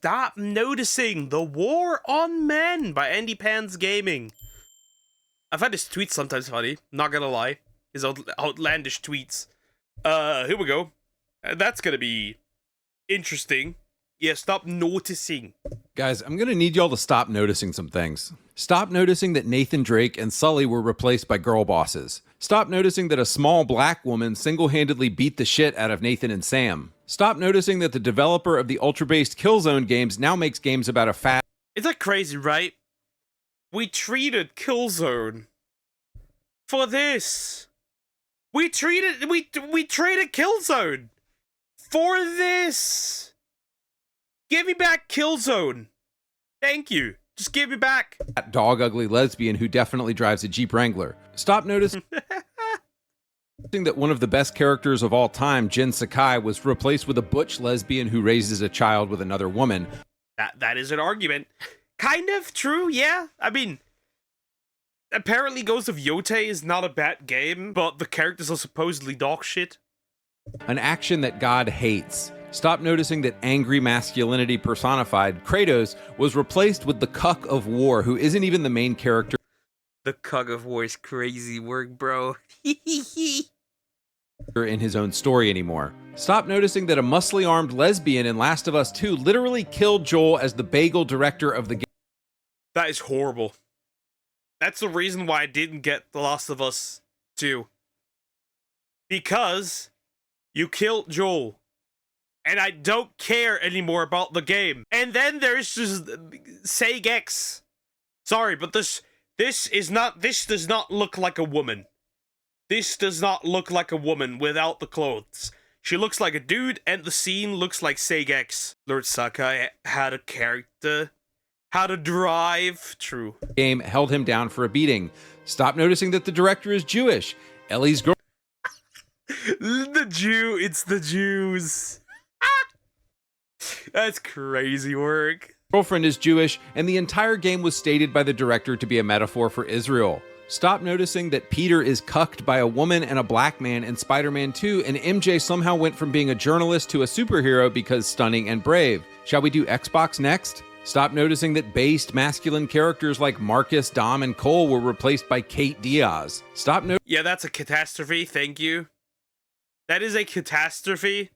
Stop Noticing The War on Men by AndyPants Gaming. I find his tweets sometimes funny, not gonna lie. His outlandish tweets. Here we go. That's gonna be interesting. Yeah, stop noticing. Guys, I'm gonna need y'all to stop noticing some things. Stop noticing that Nathan Drake and Sully were replaced by girl bosses. Stop noticing that a small black woman single-handedly beat the shit out of Nathan and Sam. Stop noticing that the developer of the ultra-based Killzone games now makes games about a fat... Is that crazy, right? We treated Killzone for this. We traded Killzone for this. Give me back Killzone. Thank you. Just give me back. That dog ugly lesbian who definitely drives a Jeep Wrangler. Stop noticing that one of the best characters of all time, Jin Sakai, was replaced with a butch lesbian who raises a child with another woman. That is an argument. Kind of true, yeah. I mean, apparently Ghost of Yotei is not a bad game, but the characters are supposedly dog shit. An action that God hates. Stop noticing that angry masculinity personified, Kratos, was replaced with the cuck of war, who isn't even the main character. The cuck of war is crazy work, bro. In his own story anymore. Stop noticing that a muscly armed lesbian in Last of Us 2 literally killed Joel as the bagel director of the game. That is horrible. That's the reason why I didn't get The Last of Us 2. Because you killed Joel. And I don't care anymore about the game. And then there's just Sagex. Sorry, but this does not look like a woman. This does not look like a woman without the clothes. She looks like a dude, and the scene looks like Sagex. Lord Sakai had a character. How to drive. True. Game held him down for a beating. Stop noticing that the director is Jewish. Ellie's girl. It's the Jews. That's crazy work. Girlfriend is Jewish, and the entire game was stated by the director to be a metaphor for Israel. Stop noticing that Peter is cucked by a woman and a black man in Spider-Man 2, and MJ somehow went from being a journalist to a superhero because stunning and brave. Shall we do Xbox next? Stop noticing that based masculine characters like Marcus, Dom, and Cole were replaced by Kate Diaz. Stop noticing... Yeah, that's a catastrophe, thank you. That is a catastrophe.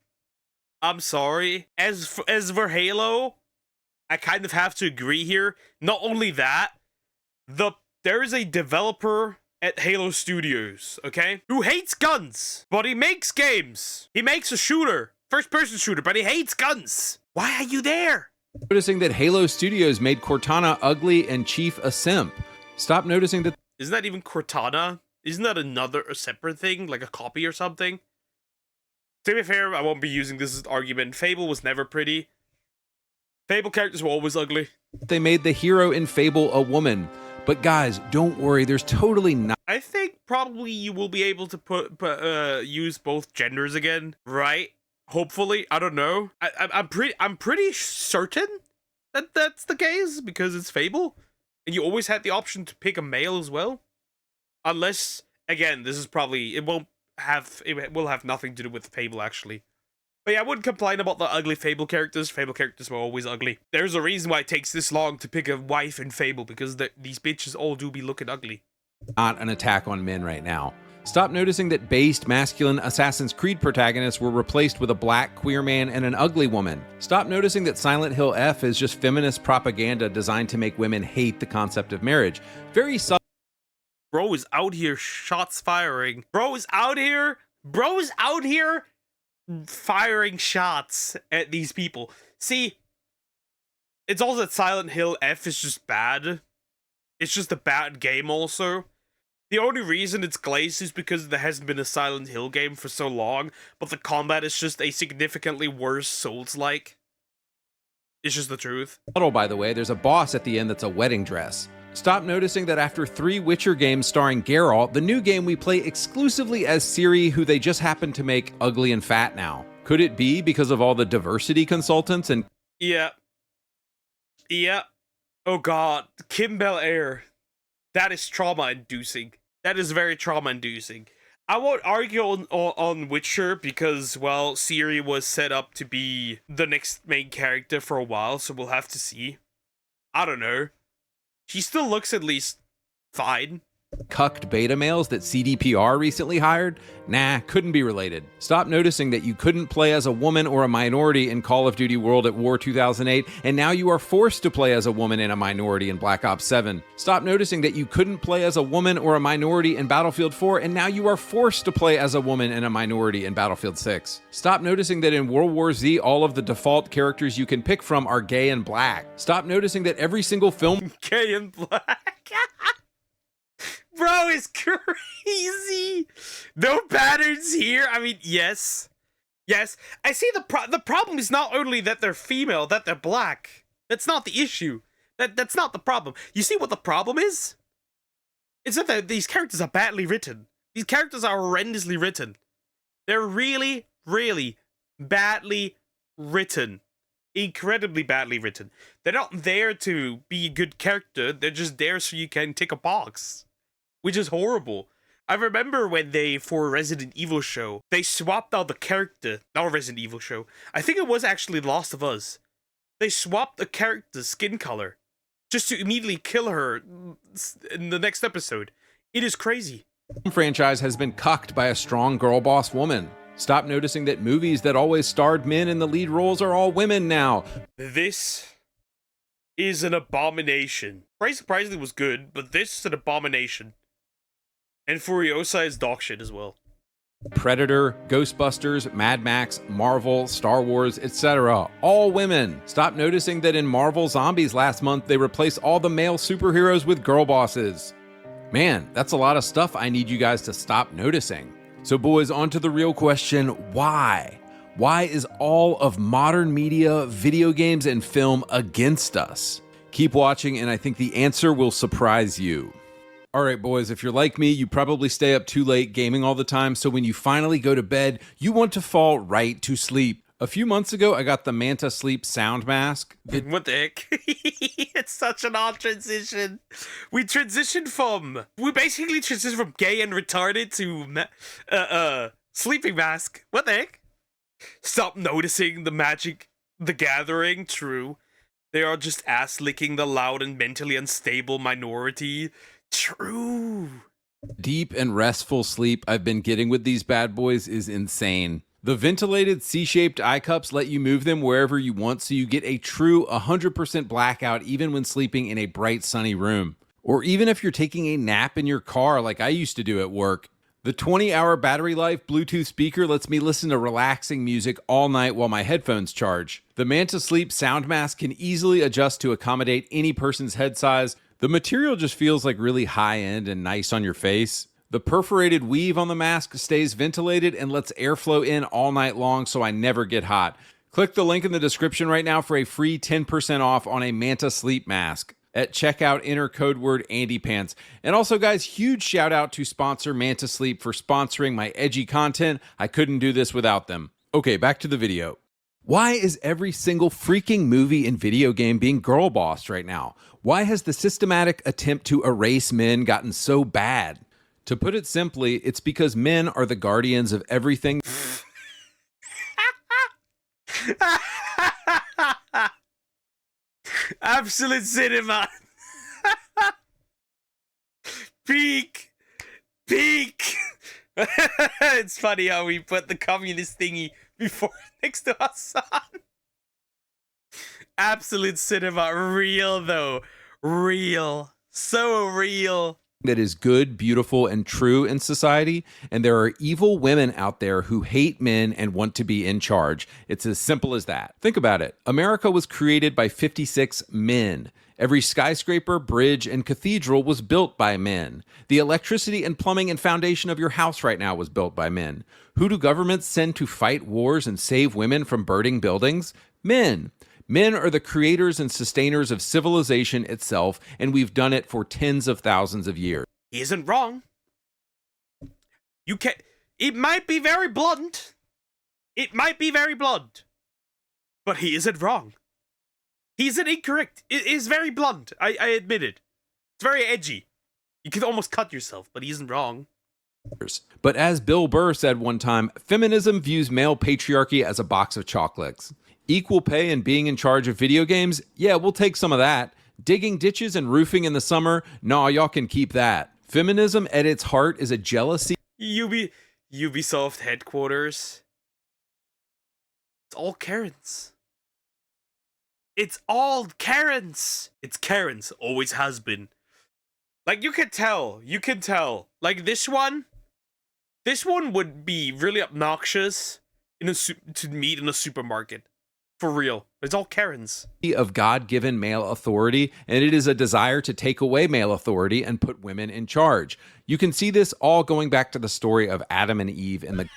I'm sorry. As for Halo, I kind of have to agree here. Not only that, there is a developer at Halo Studios, okay, who hates guns, but he makes games. He makes a shooter, first-person shooter, but he hates guns. Why are you there? Noticing that Halo Studios made Cortana ugly and Chief a simp. Stop noticing that... Isn't that even Cortana? Isn't that a separate thing, like a copy or something? To be fair, I won't be using this as an argument. Fable was never pretty. Fable characters were always ugly. They made the hero in Fable a woman. But guys, don't worry, there's totally not... I think probably you will be able to use both genders again, right? Hopefully, I don't know. I'm pretty certain that that's the case because it's Fable, and you always had the option to pick a male as well. Unless, again, this is probably it will have nothing to do with Fable actually. But yeah, I wouldn't complain about the ugly Fable characters. Fable characters were always ugly. There's a reason why it takes this long to pick a wife in Fable, because these bitches all do be looking ugly. Not an attack on men right now. Stop noticing that based masculine Assassin's Creed protagonists were replaced with a black queer man and an ugly woman. Stop noticing that Silent Hill F is just feminist propaganda designed to make women hate the concept of marriage. Very subtle. Bro is out here shots firing. Bro is out here firing shots at these people. See, it's also that Silent Hill F is just bad. It's just a bad game also. The only reason it's glazed is because there hasn't been a Silent Hill game for so long, but the combat is just a significantly worse Souls-like. It's just the truth. By the way, there's a boss at the end that's a wedding dress. Stop noticing that after 3 Witcher games starring Geralt, the new game we play exclusively as Ciri, who they just happen to make ugly and fat now. Could it be because of all the diversity consultants and... Yeah. Oh god, Kim Bel-Air. That is trauma-inducing. That is very trauma-inducing. I won't argue on Witcher because, well, Ciri was set up to be the next main character for a while, so we'll have to see. I don't know. She still looks at least fine. Cucked beta males that CDPR recently hired? Nah, couldn't be related. Stop noticing that you couldn't play as a woman or a minority in Call of Duty World at War 2008, and now you are forced to play as a woman and a minority in Black Ops 7. Stop noticing that you couldn't play as a woman or a minority in Battlefield 4, and now you are forced to play as a woman and a minority in Battlefield 6. Stop noticing that in World War Z, all of the default characters you can pick from are gay and black. Stop noticing that every single film Gay and black. Bro, it's crazy. No patterns here. I mean, yes. I see the problem is not only that they're female, that they're black. That's not the issue. That's not the problem. You see what the problem is? It's that these characters are badly written. These characters are horrendously written. They're really, really badly written. Incredibly badly written. They're not there to be a good character. They're just there so you can tick a box. Which is horrible. I remember when they, for Resident Evil show, they swapped out the character. Not Resident Evil show. I think it was actually Last of Us. They swapped the character's skin color. Just to immediately kill her in the next episode. It is crazy. franchise has been cucked by a strong girl boss woman. Stop noticing that movies that always starred men in the lead roles are all women now. This is an abomination. Price surprisingly was good, but this is an abomination. And Furiosa is dog shit as well. Predator, Ghostbusters, Mad Max, Marvel, Star Wars, etc. All women. Stop noticing that in Marvel Zombies last month, they replaced all the male superheroes with girl bosses. Man, that's a lot of stuff I need you guys to stop noticing. So boys, on to the real question, why? Why is all of modern media, video games, and film against us? Keep watching, and I think the answer will surprise you. All right, boys, if you're like me, you probably stay up too late gaming all the time, so when you finally go to bed, you want to fall right to sleep. A few months ago, I got the Manta Sleep sound mask. What the heck? It's such an odd transition. We basically transitioned from gay and retarded to sleeping mask. What the heck? Stop noticing the Magic the Gathering. True. They are just ass-licking the loud and mentally unstable minority. True. Deep and restful sleep I've been getting with these bad boys is insane. The ventilated C-shaped eye cups let you move them wherever you want, so you get a true 100% blackout even when sleeping in a bright, sunny room. Or even if you're taking a nap in your car like I used to do at work. The 20-hour battery life Bluetooth speaker lets me listen to relaxing music all night while my headphones charge. The Manta Sleep sound mask can easily adjust to accommodate any person's head size. The material just feels like really high-end and nice on your face. The perforated weave on the mask stays ventilated and lets airflow in all night long so I never get hot. Click the link in the description right now for a free 10% off on a Manta Sleep mask. At checkout, enter code word AndyPants. And also, guys, huge shout out to sponsor Manta Sleep for sponsoring my edgy content. I couldn't do this without them. Okay, back to the video. Why is every single freaking movie and video game being girl bossed right now? Why has the systematic attempt to erase men gotten so bad? To put it simply, it's because men are the guardians of everything. Absolute cinema. Peak. It's funny how we put the communist thingy before next to our son. Absolute cinema. Real though. Real. So real. That is good, beautiful, and true in society, and there are evil women out there who hate men and want to be in charge. It's as simple as that. Think about it. America was created by 56 men. Every skyscraper, bridge, and cathedral was built by men. The electricity and plumbing and foundation of your house right now was built by men. Who do governments send to fight wars and save women from burning buildings? Men. Men are the creators and sustainers of civilization itself, and we've done it for tens of thousands of years. He isn't wrong. You can. It might be very blunt. But he isn't wrong. He isn't incorrect. It is very blunt. I admit it. It's very edgy. You could almost cut yourself, but he isn't wrong. But as Bill Burr said one time, feminism views male patriarchy as a box of chocolates. Equal pay and being in charge of video games? Yeah, we'll take some of that. Digging ditches and roofing in the summer? Nah, y'all can keep that. Feminism at its heart is a jealousy. Ubisoft headquarters. It's all Karens. It's all Karens. It's Karens. Always has been. Like, you can tell. Like, this one would be really obnoxious to meet in a supermarket. For real. It's all Karens. Of God-given male authority, and it is a desire to take away male authority and put women in charge. You can see this all going back to the story of Adam and Eve in the...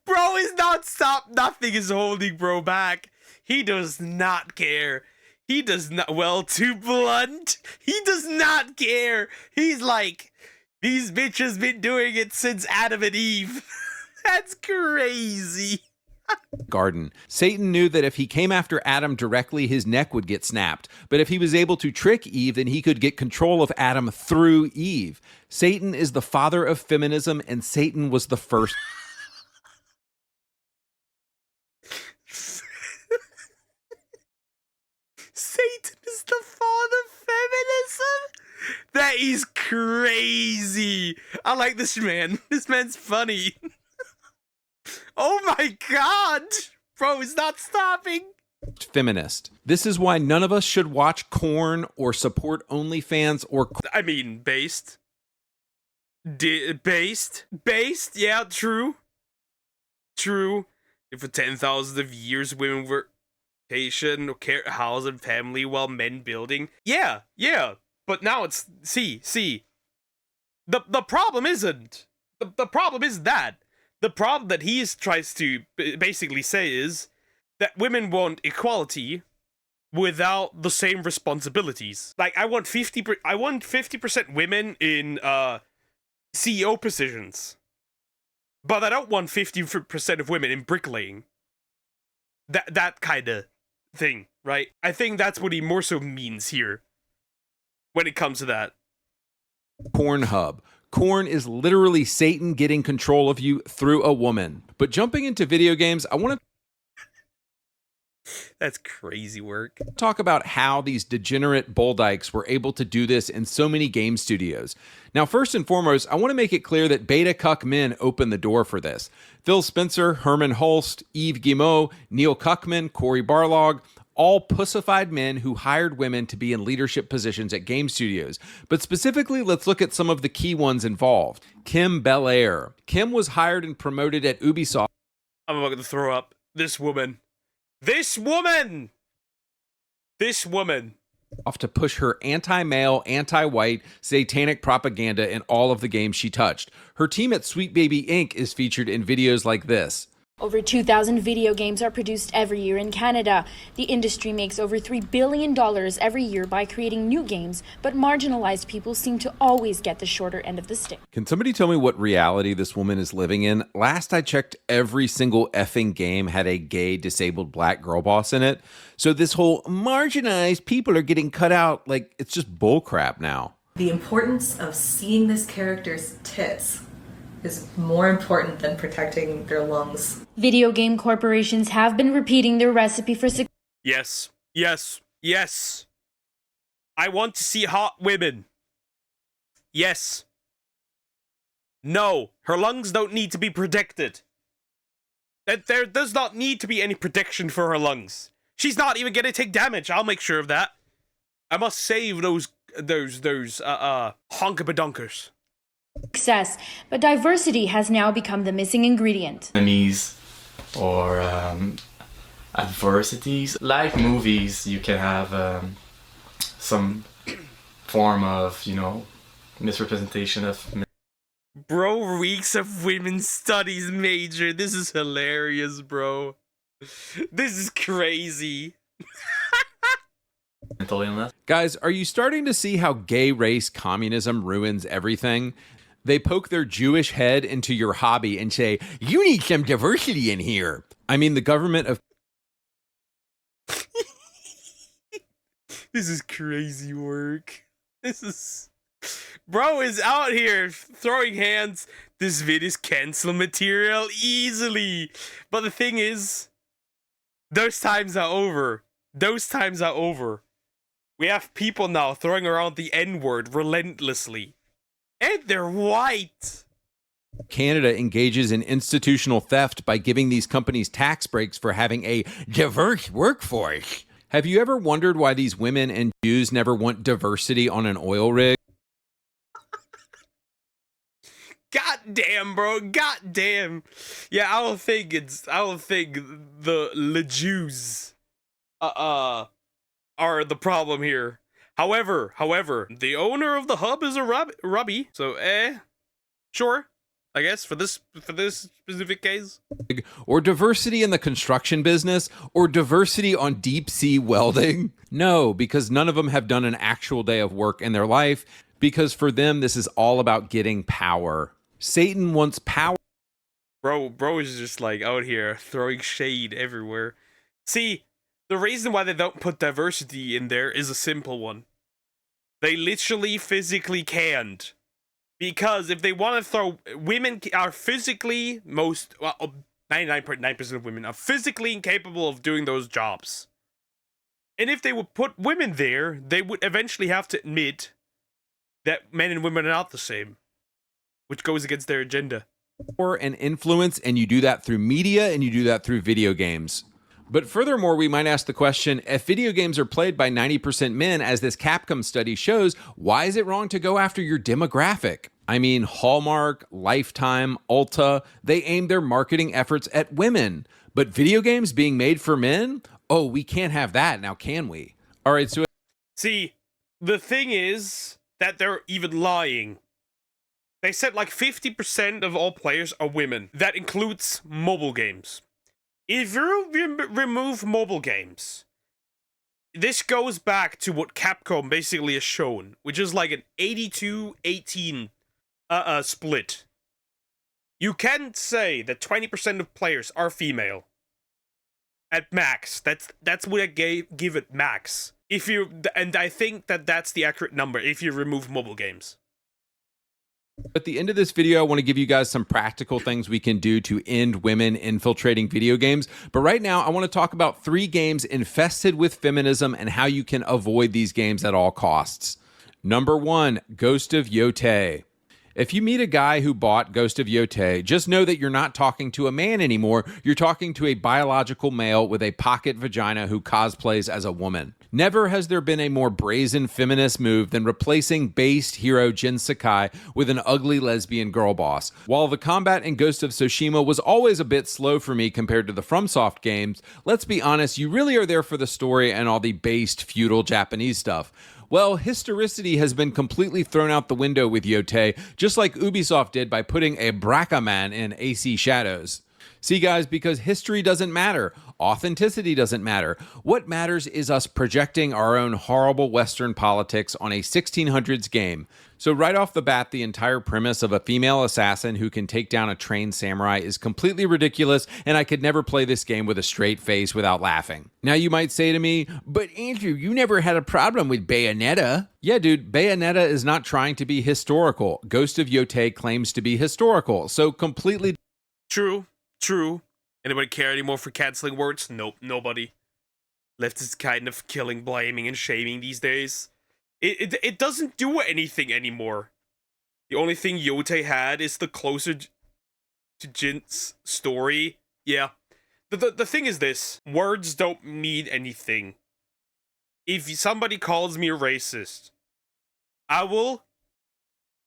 Bro is not stop. Nothing is holding bro back. He does not care. He does not. Well, too blunt. He does not care. He's like, these bitches been doing it since Adam and Eve. That's crazy. Garden. Satan knew that if he came after Adam directly, his neck would get snapped. But if he was able to trick Eve, then he could get control of Adam through Eve. Satan is the father of feminism, and Satan was the first. Satan is the father of feminism? That is crazy. I like this man. This man's funny. Oh my god! Bro, it's not stopping. Feminist. This is why none of us should watch Korn or support OnlyFans or... I mean, based. Based? Yeah, true. True. If for 10,000 of years women were patient or care house and family while men building. Yeah. But now it's... See. The problem isn't... The problem isn't that. The problem that he tries to basically say is that women want equality without the same responsibilities. Like, I want 50% women in CEO positions, but I don't want 50% of women in bricklaying. That kind of thing, right? I think that's what he more so means here when it comes to that. Pornhub. Korn is literally Satan getting control of you through a woman. But jumping into video games, I want to... That's crazy work. Talk about how these degenerate Boldyks were able to do this in so many game studios. Now, first and foremost, I want to make it clear that beta cuck men opened the door for this. Phil Spencer, Herman Hulst, Yves Guillemot, Neil Cuckman, Cory Barlog, all pussified men who hired women to be in leadership positions at game studios. But specifically, let's look at some of the key ones involved. Kim Belair. Kim was hired and promoted at Ubisoft. I'm about to throw up. This woman. Off to push her anti-male, anti-white, satanic propaganda in all of the games she touched. Her team at Sweet Baby Inc. is featured in videos like this. Over 2,000 video games are produced every year in Canada. The industry makes over $3 billion every year by creating new games, but marginalized people seem to always get the shorter end of the stick. Can somebody tell me what reality this woman is living in? Last I checked, every single effing game had a gay, disabled black girl boss in it. So this whole marginalized people are getting cut out, like, it's just bullcrap now. The importance of seeing this character's tits is more important than protecting their lungs. Video game corporations have been repeating their recipe for success. Yes. I want to see hot women. Yes. No, her lungs don't need to be protected. There does not need to be any protection for her lungs. She's not even gonna take damage. I'll make sure of that. I must save those honkabadunkers. Success, but diversity has now become the missing ingredient. Enemies or adversities. Like movies, you can have some form of, misrepresentation of... Bro reeks of women's studies major. This is hilarious, bro. This is crazy. mental illness. Guys, are you starting to see how gay race communism ruins everything? They poke their Jewish head into your hobby and say, you need some diversity in here. I mean, the government of... This is crazy work. This is... Bro is out here throwing hands. This vid is cancel material easily. But the thing is, those times are over. Those times are over. We have people now throwing around the N-word relentlessly. And they're white. Canada engages in institutional theft by giving these companies tax breaks for having a diverse workforce. Have you ever wondered why these women and Jews never want diversity on an oil rig? God damn, bro. God damn. Yeah, I don't think the Jews are the problem here. However, the owner of the hub is a Rubby. So, sure. I guess for this specific case. Or diversity in the construction business, or diversity on deep sea welding? No, because none of them have done an actual day of work in their life, because for them, this is all about getting power. Satan wants power. Bro is just like out here throwing shade everywhere. See, the reason why they don't put diversity in there is a simple one. They literally physically can't. Because if they want to throw, women are physically 99.9% of women are physically incapable of doing those jobs. And if they would put women there, they would eventually have to admit that men and women are not the same, which goes against their agenda. And influence, and you do that through media, and you do that through video games. But furthermore, we might ask the question, if video games are played by 90% men, as this Capcom study shows, why is it wrong to go after your demographic? I mean, Hallmark, Lifetime, Ulta, they aim their marketing efforts at women. But video games being made for men? Oh, we can't have that now, can we? All right, so... See, the thing is that they're even lying. They said like 50% of all players are women. That includes mobile games. If you remove mobile games, this goes back to what Capcom basically has shown, which is like an 82-18 split. You can say that 20% of players are female. At max. That's what I give it max. And I think that that's the accurate number if you remove mobile games. At the end of this video, I want to give you guys some practical things we can do to end women infiltrating video games. But right now, I want to talk about 3 games infested with feminism and how you can avoid these games at all costs. Number 1, Ghost of Yotei. If you meet a guy who bought Ghost of Yotei, just know that you're not talking to a man anymore. You're talking to a biological male with a pocket vagina who cosplays as a woman. Never has there been a more brazen feminist move than replacing based hero Jin Sakai with an ugly lesbian girl boss. While the combat in Ghost of Tsushima was always a bit slow for me compared to the FromSoft games, let's be honest, you really are there for the story and all the based feudal Japanese stuff. Well, historicity has been completely thrown out the window with Yotei, just like Ubisoft did by putting a Braca man in AC Shadows. See, guys, because history doesn't matter. Authenticity doesn't matter. What matters is us projecting our own horrible Western politics on a 1600s game. So right off the bat, the entire premise of a female assassin who can take down a trained samurai is completely ridiculous, and I could never play this game with a straight face without laughing. Now you might say to me, but Andrew, you never had a problem with Bayonetta. Yeah, dude, Bayonetta is not trying to be historical. Ghost of Yotei claims to be historical, so completely... True. Anybody care anymore for canceling words? Nope, nobody. Left is kind of killing, blaming, and shaming these days. It doesn't do anything anymore. The only thing Yotei had is the closer to Jin's story. Yeah. The thing is this. Words don't mean anything. If somebody calls me a racist, I will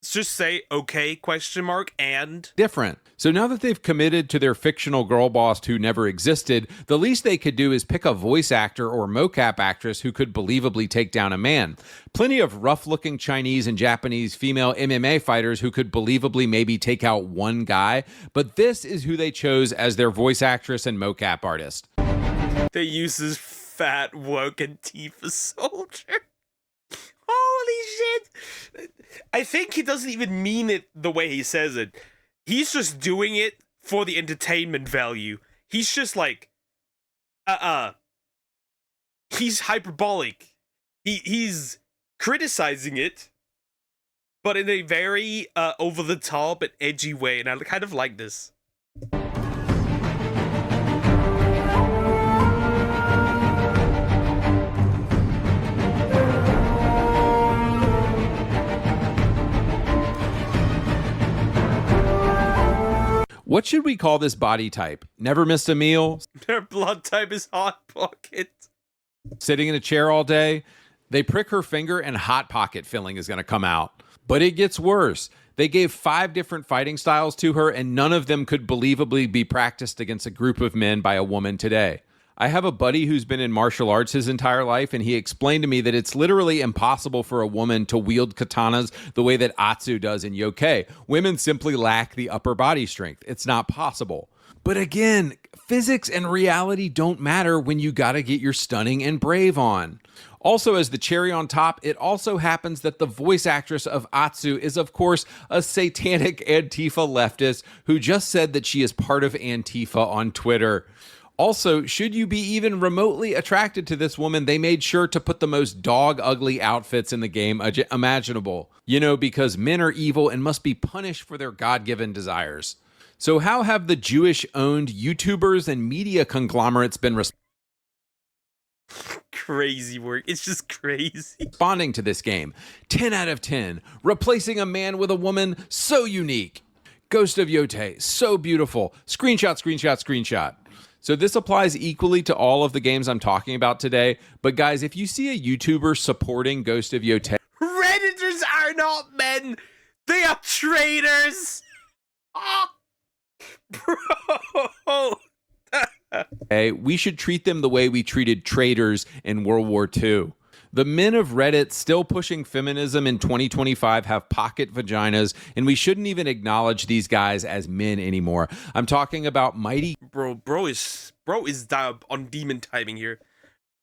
just say, okay, question mark, and... different. So now that they've committed to their fictional girl boss who never existed, the least they could do is pick a voice actor or mocap actress who could believably take down a man. Plenty of rough-looking Chinese and Japanese female MMA fighters who could believably maybe take out one guy, but this is who they chose as their voice actress and mocap artist. They use this fat, woke Antifa soldier. Holy shit! I think he doesn't even mean it the way he says it. He's just doing it for the entertainment value. He's just like, he's hyperbolic. He's criticizing it but in a very over the top and edgy way, and I kind of like this. What should we call this body type? Never missed a meal? Their blood type is Hot Pocket. Sitting in a chair all day? They prick her finger and Hot Pocket filling is going to come out. But it gets worse. They gave 5 different fighting styles to her, and none of them could believably be practiced against a group of men by a woman today. I have a buddy who's been in martial arts his entire life, and he explained to me that it's literally impossible for a woman to wield katanas the way that Atsu does in Yokkei. Women simply lack the upper body strength. It's not possible. But again, physics and reality don't matter when you gotta get your stunning and brave on. Also, as the cherry on top, it also happens that the voice actress of Atsu is, of course, a satanic Antifa leftist who just said that she is part of Antifa on Twitter. Also, should you be even remotely attracted to this woman, they made sure to put the most dog-ugly outfits in the game imaginable. You know, because men are evil and must be punished for their God-given desires. So how have the Jewish-owned YouTubers and media conglomerates been Crazy work. It's just crazy. responding to this game? 10 out of 10. Replacing a man with a woman, so unique. Ghost of Yotei, so beautiful. Screenshot, screenshot, screenshot. So this applies equally to all of the games I'm talking about today. But guys, if you see a YouTuber supporting Ghost of Yotei, Redditors are not men. They are traitors. Oh, bro. we should treat them the way we treated traitors in World War II. The men of Reddit still pushing feminism in 2025 have pocket vaginas, and we shouldn't even acknowledge these guys as men anymore. I'm talking about Mighty Bro is on demon timing here.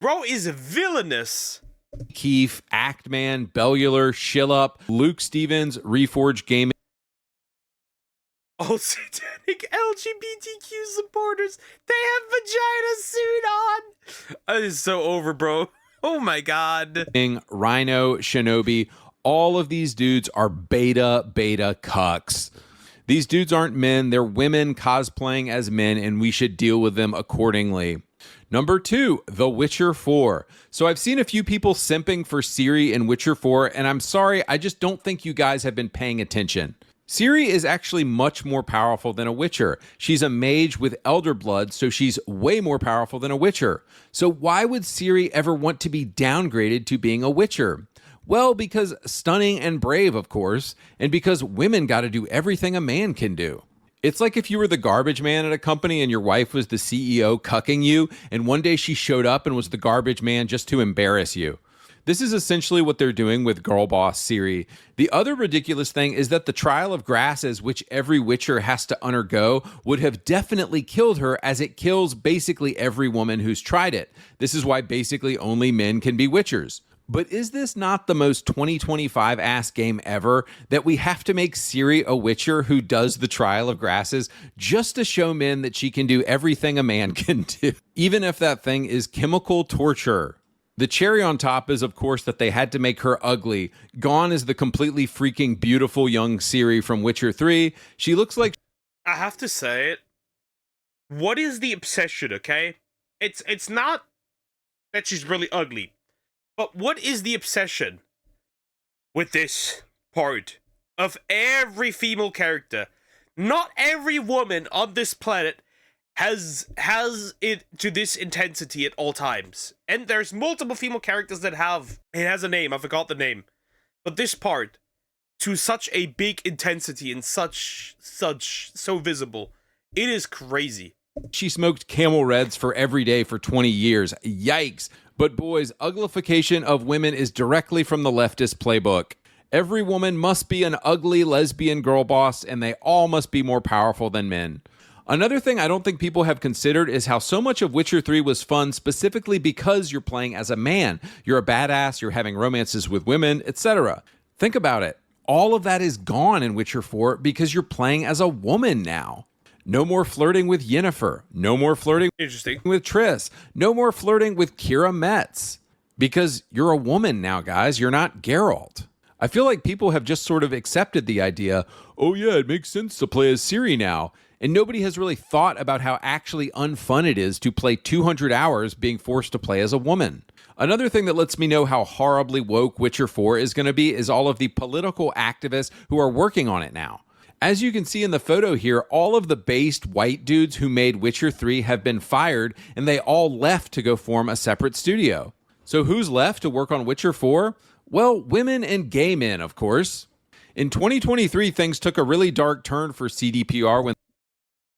Bro is villainous. Keefe, Actman, Bellular, Shillup, Luke Stevens, Reforged Gaming. All satanic LGBTQ supporters, they have vaginas soon on. That is so over, bro. Oh my god. Rhino, Shinobi, all of these dudes are beta cucks. These dudes aren't men, they're women cosplaying as men, and we should deal with them accordingly. Number 2, The Witcher 4. So I've seen a few people simping for Ciri in Witcher 4, and I'm sorry, I just don't think you guys have been paying attention. Ciri is actually much more powerful than a Witcher. She's a mage with elder blood, so she's way more powerful than a Witcher. So why would Ciri ever want to be downgraded to being a Witcher? Well, because stunning and brave, of course, and because women got to do everything a man can do. It's like if you were the garbage man at a company and your wife was the CEO cucking you, and one day she showed up and was the garbage man just to embarrass you. This is essentially what they're doing with girl boss Ciri. The other ridiculous thing is that the trial of grasses, which every Witcher has to undergo, would have definitely killed her, as it kills basically every woman who's tried it. This is why basically only men can be Witchers. But is this not the most 2025 ass game ever, that we have to make Ciri a Witcher who does the trial of grasses just to show men that she can do everything a man can do, even if that thing is chemical torture? The cherry on top is, of course, that they had to make her ugly. Gone is the completely freaking beautiful young Ciri from Witcher 3. She looks like... I have to say it. What is the obsession, okay? It's not that she's really ugly. But what is the obsession with this part of every female character? Not every woman on this planet has it to this intensity at all times. And there's multiple female characters that have, it has a name, I forgot the name. But this part, to such a big intensity and so visible, it is crazy. She smoked Camel Reds for every day for 20 years. Yikes. But boys, uglification of women is directly from the leftist playbook. Every woman must be an ugly lesbian girl boss, and they all must be more powerful than men. Another thing I don't think people have considered is how so much of Witcher 3 was fun specifically because you're playing as a man. You're a badass, you're having romances with women, etc. Think about it. All of that is gone in Witcher 4 because you're playing as a woman now. No more flirting with Yennefer. No more flirting with Triss. No more flirting with Kira Metz. Because you're a woman now, guys. You're not Geralt. I feel like people have just sort of accepted the idea, oh yeah, it makes sense to play as Ciri now. And nobody has really thought about how actually unfun it is to play 200 hours being forced to play as a woman. Another thing that lets me know how horribly woke Witcher 4 is going to be is all of the political activists who are working on it now. As you can see in the photo here, all of the based white dudes who made Witcher 3 have been fired, and they all left to go form a separate studio. So who's left to work on Witcher 4? Well, women and gay men, of course. In 2023, things took a really dark turn for CDPR when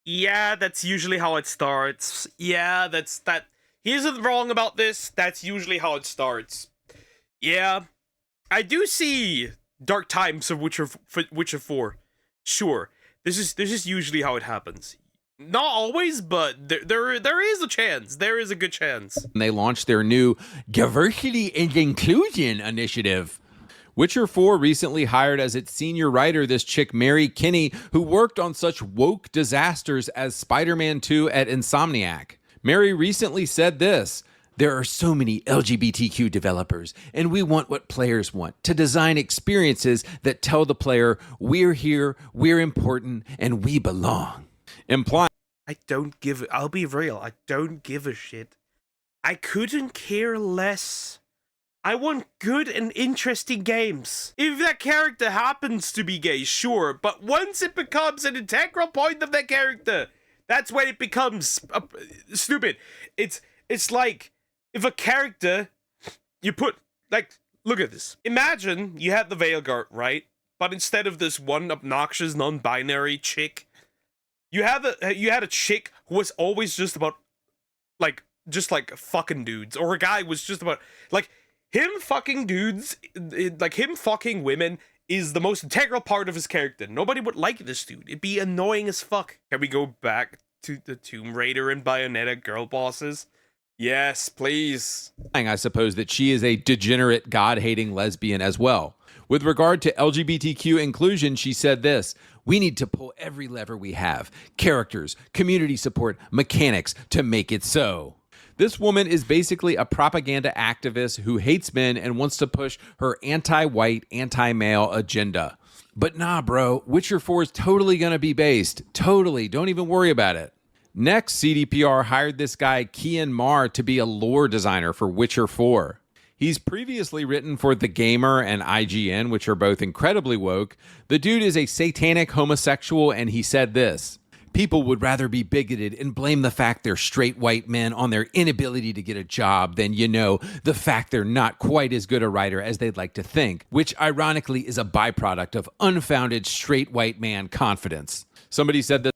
Yeah, that's usually how it starts. Yeah, that. He isn't wrong about this. That's usually how it starts. Yeah, I do see dark times of Witcher 4. Sure, this is usually how it happens. Not always, but there is a chance. There is a good chance. they launched their new Diversity and Inclusion initiative. Witcher 4 recently hired as its senior writer this chick Mary Kinney, who worked on such woke disasters as Spider-Man 2 at Insomniac. Mary recently said this: "There are so many LGBTQ developers, and we want what players want, to design experiences that tell the player, we're here, we're important, and we belong." Implying I'll be real, I don't give a shit. I couldn't care less. I want good and interesting games. If that character happens to be gay, sure, but once it becomes an integral point of that character, that's when it becomes stupid. It's like, if a character, you put, like, look at this. Imagine you had the Veilguard, right? But instead of this one obnoxious non-binary chick, you had a chick who was always just about, like, fucking dudes. Or a guy was just about, like, him fucking dudes, like, him fucking women is the most integral part of his character. Nobody would like this dude. It'd be annoying as fuck. Can we go back to the Tomb Raider and Bayonetta girl bosses? Yes, please. I suppose that she is a degenerate, God-hating lesbian as well. With regard to LGBTQ inclusion, she said this: "We need to pull every lever we have, characters, community support, mechanics, to make it so." This woman is basically a propaganda activist who hates men and wants to push her anti-white, anti-male agenda. But nah, bro, Witcher 4 is totally gonna be based. Totally, don't even worry about it. Next, CDPR hired this guy, Kian Marr, to be a lore designer for Witcher 4. He's previously written for The Gamer and IGN, which are both incredibly woke. The dude is a satanic homosexual, and he said this: "People would rather be bigoted and blame the fact they're straight white men on their inability to get a job than, the fact they're not quite as good a writer as they'd like to think, which ironically is a byproduct of unfounded straight white man confidence." Somebody said that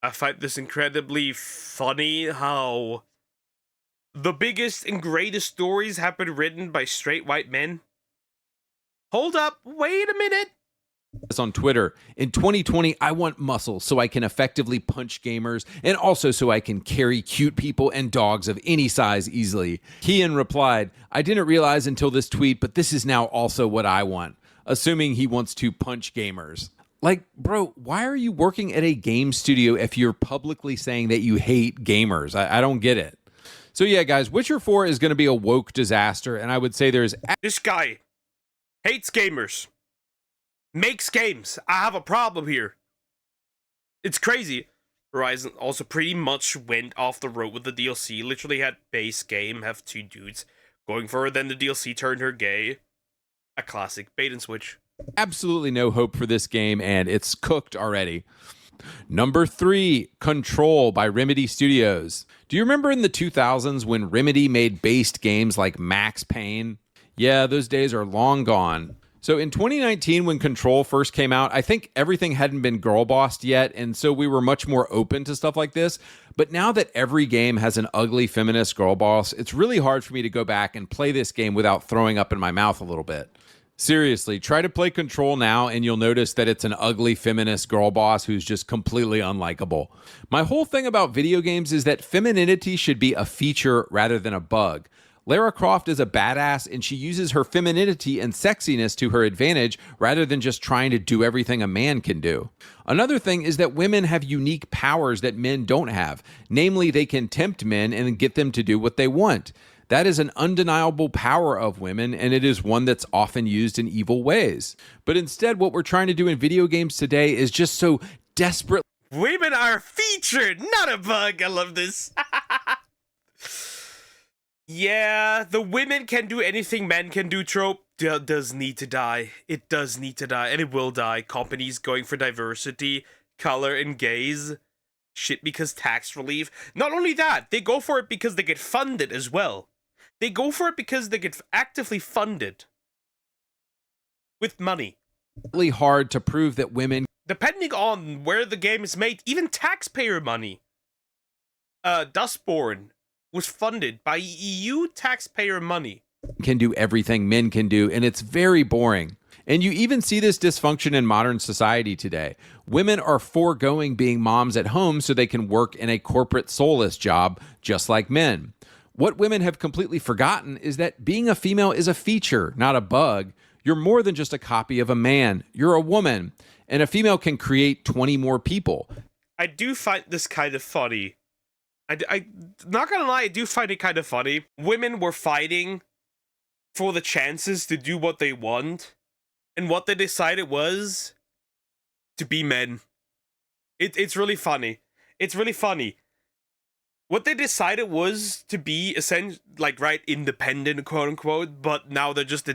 I find this incredibly funny how the biggest and greatest stories have been written by straight white men. Hold up, wait a minute. on Twitter: "In 2020, I want muscle so I can effectively punch gamers, and also so I can carry cute people and dogs of any size easily." Kian replied, "I didn't realize until this tweet, but this is now also what I want," assuming he wants to punch gamers. Like, bro, why are you working at a game studio if you're publicly saying that you hate gamers? I don't get it. So yeah, guys, Witcher 4 is going to be a woke disaster, and I would say there's... This guy hates gamers. Makes games. I have a problem here. It's crazy. Horizon also pretty much went off the road with the DLC. Literally had base game, have two dudes going for her, then the DLC turned her gay. A classic bait and switch. absolutely no hope for this game, and it's cooked already. Number 3, Control by Remedy Studios. Do you remember in the 2000s when Remedy made based games like Max Payne? Yeah, those days are long gone. So in 2019, when Control first came out, I think everything hadn't been girl-bossed yet, and so we were much more open to stuff like this. But now that every game has an ugly feminist girl boss, it's really hard for me to go back and play this game without throwing up in my mouth a little bit. Seriously, try to play Control now and you'll notice that it's an ugly feminist girl boss who's just completely unlikable. My whole thing about video games is that femininity should be a feature rather than a bug. Lara Croft is a badass and she uses her femininity and sexiness to her advantage rather than just trying to do everything a man can do. Another thing is that women have unique powers that men don't have. Namely, they can tempt men and get them to do what they want. That is an undeniable power of women, and it is one that's often used in evil ways. But instead, what we're trying to do in video games today is just so desperate. Women are featured, not a bug. I love this. Yeah, the women can do anything men can do trope does need to die. It does need to die, and it will die. Companies going for diversity, color, and gays. Shit, because tax relief. Not only that, they go for it because they get funded as well. They go for it because they get actively funded. With money. Really hard to prove that women, depending on where the game is made, even taxpayer money. Dustborn was funded by EU taxpayer money. can do everything men can do, and it's very boring. And you even see this dysfunction in modern society today. Women are foregoing being moms at home so they can work in a corporate soulless job just like men. What women have completely forgotten is that being a female is a feature, not a bug. You're more than just a copy of a man. You're a woman. And a female can create 20 more people. I do find this kind of funny. I not gonna lie, I do find it kind of funny. Women were fighting for the chances to do what they want, and what they decided was to be men. It's really funny. It's really funny. What they decided was to be independent, quote unquote, but now they're just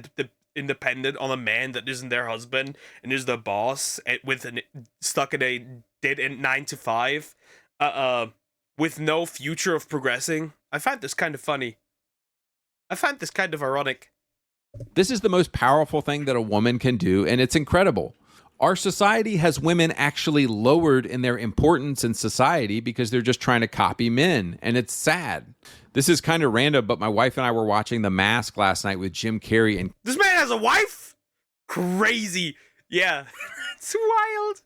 independent on a man that isn't their husband and is their boss, stuck in a dead end 9 to 5, with no future of progressing. I find this kind of funny. I find this kind of ironic. This is the most powerful thing that a woman can do, and it's incredible. Our society has women actually lowered in their importance in society because they're just trying to copy men, and it's sad. This is kind of random, but my wife and I were watching The Mask last night with Jim Carrey, and this man has a wife? Crazy. Yeah. It's wild.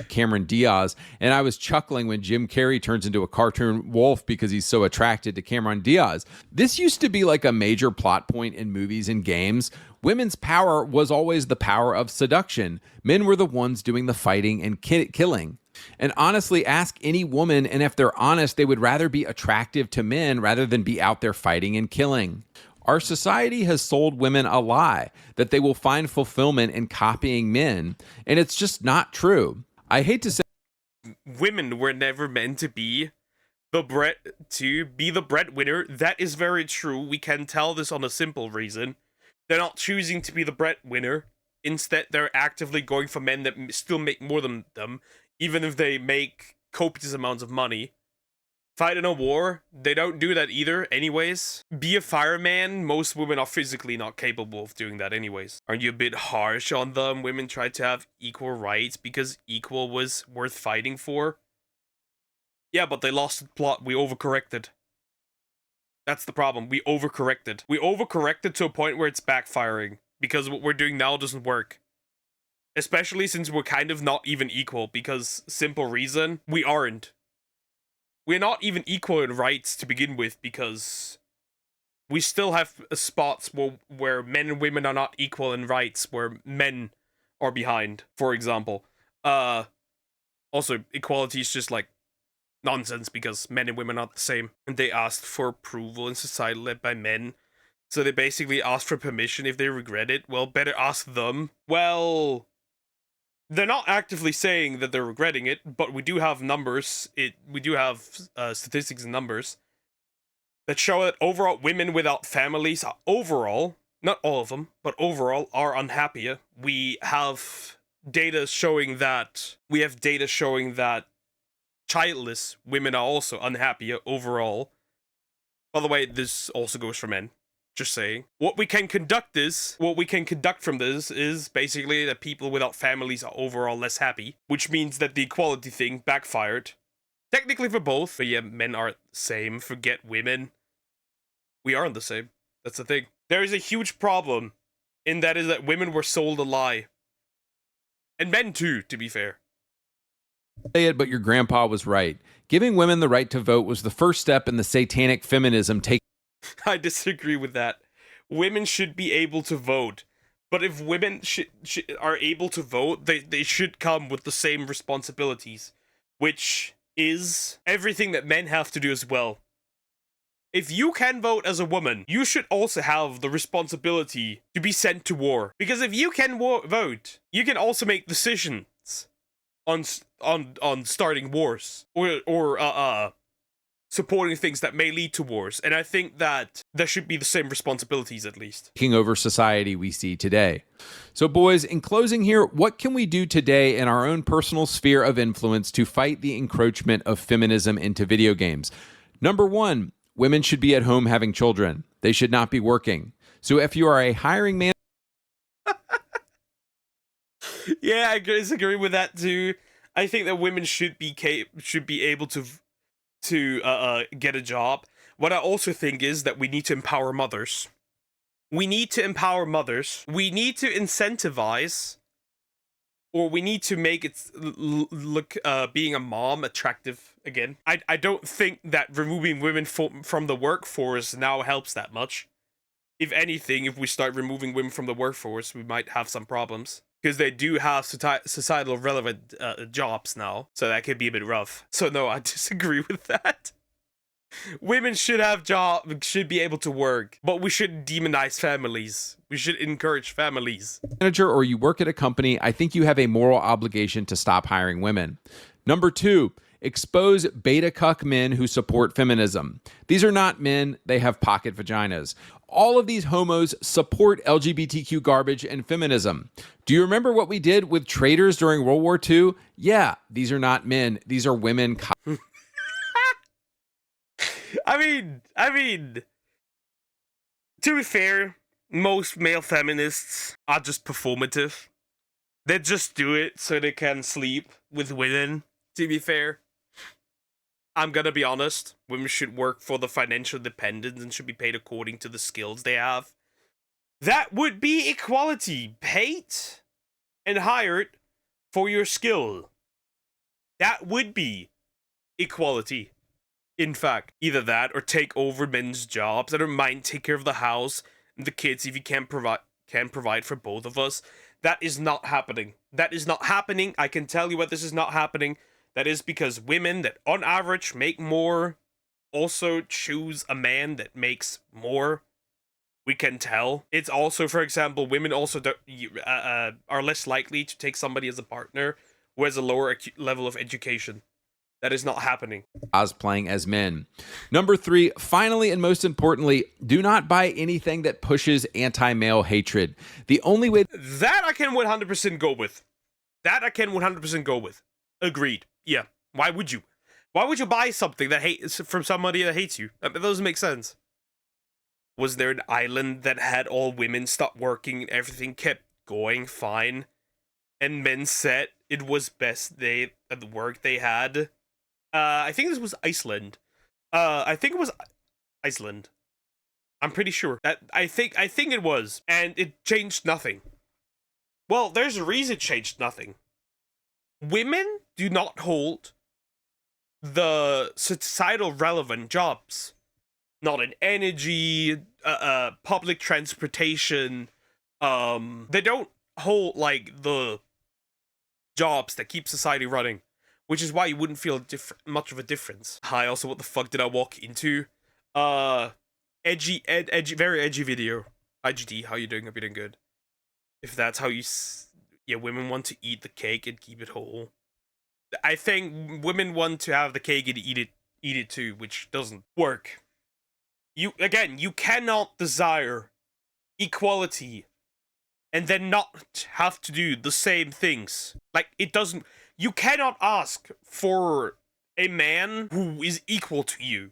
Cameron Diaz, and I was chuckling when Jim Carrey turns into a cartoon wolf because he's so attracted to Cameron Diaz. This used to be like a major plot point in movies and games. Women's power was always the power of seduction. Men were the ones doing the fighting and killing. And honestly, ask any woman, and if they're honest, they would rather be attractive to men rather than be out there fighting and killing. Our society has sold women a lie that they will find fulfillment in copying men, and it's just not true. I hate to say women were never meant to be the breadwinner. That is very true. We can tell this on a simple reason. They're not choosing to be the breadwinner. Instead, they're actively going for men that still make more than them, even if they make copious amounts of money. Fight in a war, they don't do that either anyways. Be a fireman, most women are physically not capable of doing that anyways. Aren't you a bit harsh on them? Women tried to have equal rights because equal was worth fighting for. Yeah, but they lost the plot. We overcorrected. That's the problem. We overcorrected. We overcorrected to a point where it's backfiring because what we're doing now doesn't work. Especially since we're kind of not even equal because simple reason, we aren't. We're not even equal in rights to begin with because we still have spots where men and women are not equal in rights, where men are behind, for example. Also, equality is just like nonsense because men and women are not the same. And they asked for approval in society led by men. So they basically asked for permission if they regret it. Well, better ask them. Well, they're not actively saying that they're regretting it, but we do have numbers. We do have statistics and numbers that show that overall women without families are overall, not all of them, but overall are unhappier. We have data showing that childless women are also unhappier overall. By the way, this also goes for men. Just saying. What we can conduct from this is basically that people without families are overall less happy, which means that the equality thing backfired. Technically for both, but yeah, men are the same. Forget women. We aren't the same. That's the thing. There is a huge problem in that is that women were sold a lie. And men too, to be fair. Say it, but your grandpa was right. Giving women the right to vote was the first step in the satanic feminism I disagree with that. Women should be able to vote. But if women are able to vote, they should come with the same responsibilities. Which is everything that men have to do as well. If you can vote as a woman, you should also have the responsibility to be sent to war. Because if you can vote, you can also make decisions on starting wars or supporting things that may lead to wars. And I think that there should be the same responsibilities, at least. Taking over society we see today. So boys, in closing here, what can we do today in our own personal sphere of influence to fight the encroachment of feminism into video games? Number one, women should be at home having children. They should not be working. So if you are a hiring man... Yeah, I disagree with that too. I think that women should be able to get a job. What I also think is that we need to empower mothers. We need to empower mothers. We need to incentivize, or we need to make it look being a mom attractive again. I don't think that removing women from the workforce now helps that much. If anything, if we start removing women from the workforce, we might have some problems. Because they do have societal relevant jobs now. So that could be a bit rough. So no, I disagree with that. Women should have jobs, should be able to work. But we shouldn't demonize families. We should encourage families. Manager or you work at a company, I think you have a moral obligation to stop hiring women. Number two, expose beta cuck men who support feminism. These are not men, they have pocket vaginas. All of these homos support LGBTQ garbage and feminism. Do you remember what we did with traitors during World War II? Yeah, these are not men, these are women. I mean, to be fair, most male feminists are just performative. They just do it so they can sleep with women, to be fair. I'm gonna be honest, women should work for the financial independence and should be paid according to the skills they have. That would be equality. Paid and hired for your skill. That would be equality. In fact, either that or take over men's jobs. I don't mind take care of the house and the kids if you can provide for both of us. That is not happening. That is not happening. I can tell you what this is not happening. That is because women that on average make more also choose a man that makes more. We can tell. It's also, for example, women also are less likely to take somebody as a partner who has a lower level of education. That is not happening. Cosplaying as men. Number three, finally and most importantly, do not buy anything that pushes anti-male hatred. The only way... That I can 100% go with. That I can 100% go with. Agreed. Yeah. Why would you? Why would you buy something that hates from somebody that hates you? That doesn't make sense. Was there an island that had all women stop working and everything kept going fine? And men said it was best the work they had? I think this was Iceland. I think it was Iceland. I'm pretty sure. I think it was. And it changed nothing. Well, there's a reason it changed nothing. Women do not hold the societal relevant jobs. Not in energy, public transportation. They don't hold, like, the jobs that keep society running. Which is why you wouldn't feel much of a difference. Hi, also, what the fuck did I walk into? Edgy, very edgy video. IGD, how you doing? Hope you're doing good. If that's how you... Yeah, women want to eat the cake and keep it whole. I think women want to have the cake and eat it too, which doesn't work. You cannot desire equality and then not have to do the same things. Like, it doesn't... You cannot ask for a man who is equal to you,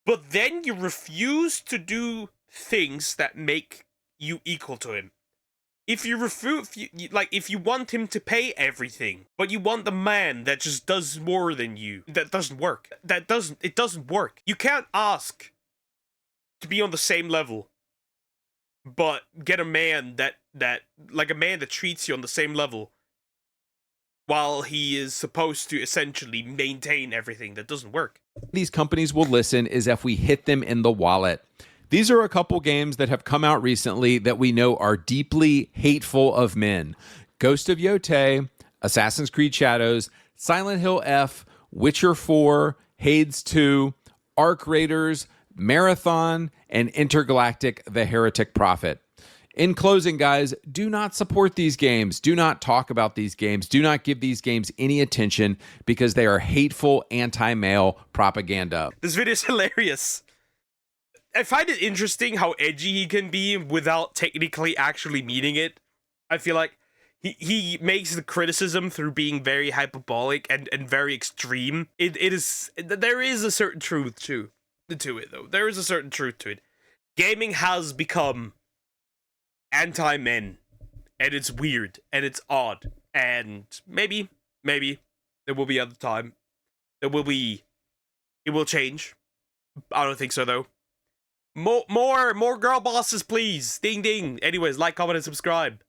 but then you refuse to do things that make you equal to him. If you if you want him to pay everything, but you want the man that just does more than you, that doesn't work. It doesn't work. You can't ask to be on the same level, but get a man that treats you on the same level, while he is supposed to essentially maintain everything. That doesn't work. These companies will listen is if we hit them in the wallet. These are a couple games that have come out recently that we know are deeply hateful of men. Ghost of Yotei, Assassin's Creed Shadows, Silent Hill F, Witcher 4, Hades 2, Ark Raiders, Marathon, and Intergalactic the Heretic Prophet. In closing, guys, do not support these games. Do not talk about these games. Do not give these games any attention because they are hateful anti-male propaganda. This video is hilarious. I find it interesting how edgy he can be without technically actually meaning it. I feel like he makes the criticism through being very hyperbolic and very extreme. There is a certain truth to it, though. There is a certain truth to it. Gaming has become anti-men, and it's weird, and it's odd, and maybe there will be other time. It will change. I don't think so, though. More girl bosses, please. Ding ding. Anyways, like, comment, and subscribe.